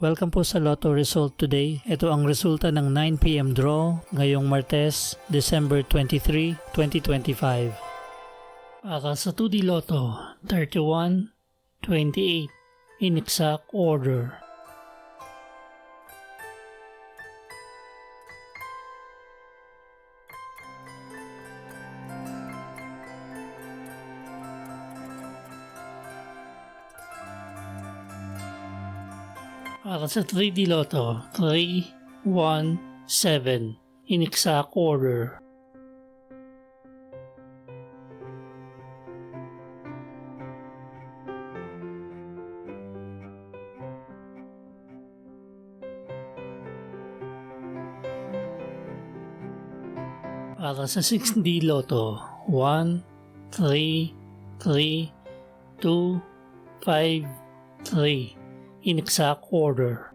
Welcome po sa Lotto Result Today. Ito ang resulta ng 9 PM draw ngayong Martes, December 23, 2025. Para sa 2D Lotto, 31, 28 in exact order. Para sa 3D Lotto, 3, 1, 7 in exact order. Para sa 6D Lotto, 1, 3, 3, 2, 5, 3 in exact order.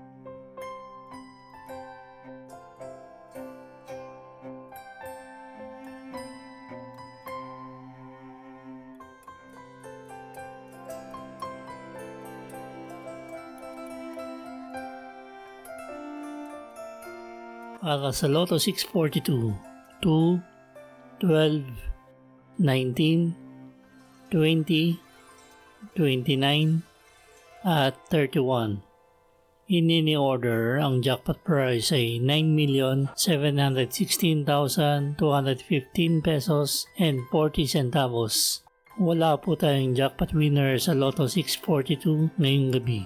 Para sa Lotto 642, 2, 12, 19, 20, 29, at 31. In any order, ang jackpot prize ay 9,716,215 pesos and 40 centavos. Wala po tayong jackpot winner sa Lotto 642 ngayong gabi.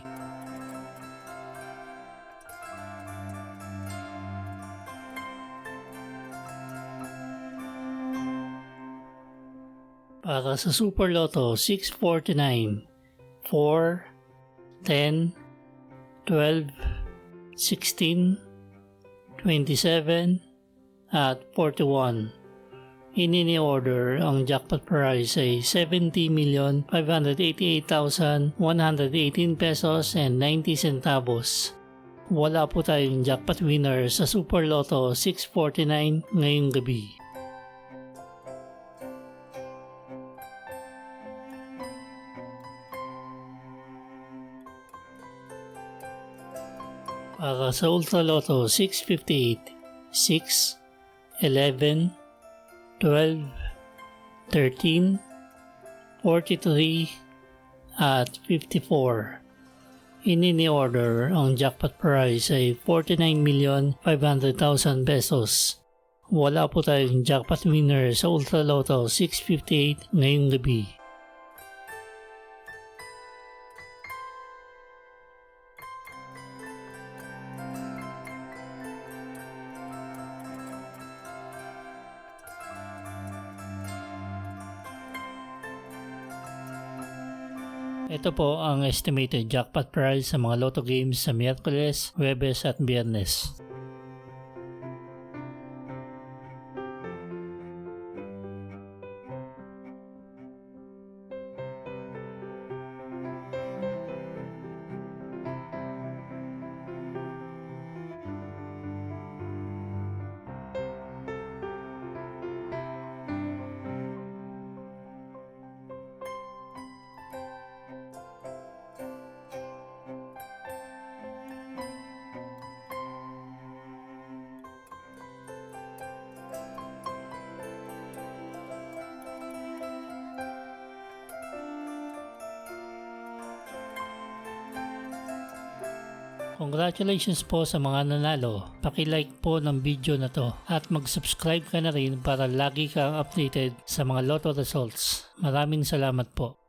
Para sa Super Lotto 649, 4, 10, 12, 16, 27, at 41. In any order, ang jackpot prize ay 70,588,118 pesos and 90 centavos. Wala po tayong jackpot winner sa Super Lotto 649 ngayong gabi. Para sa Ultra Lotto 658, 6, 11, 12, 13, 43, at 54. In any order, ang jackpot prize ay 49,500,000 pesos. Wala po tayong jackpot winner sa Ultra Lotto 658 ngayong gabi. Ito po ang estimated jackpot prize sa mga Lotto games sa Miyerkules, Huwebes at Biyernes. Congratulations po sa mga nanalo. Paki-like po ng video na to at mag-subscribe ka na rin para lagi kang updated sa mga Lotto results. Maraming salamat po.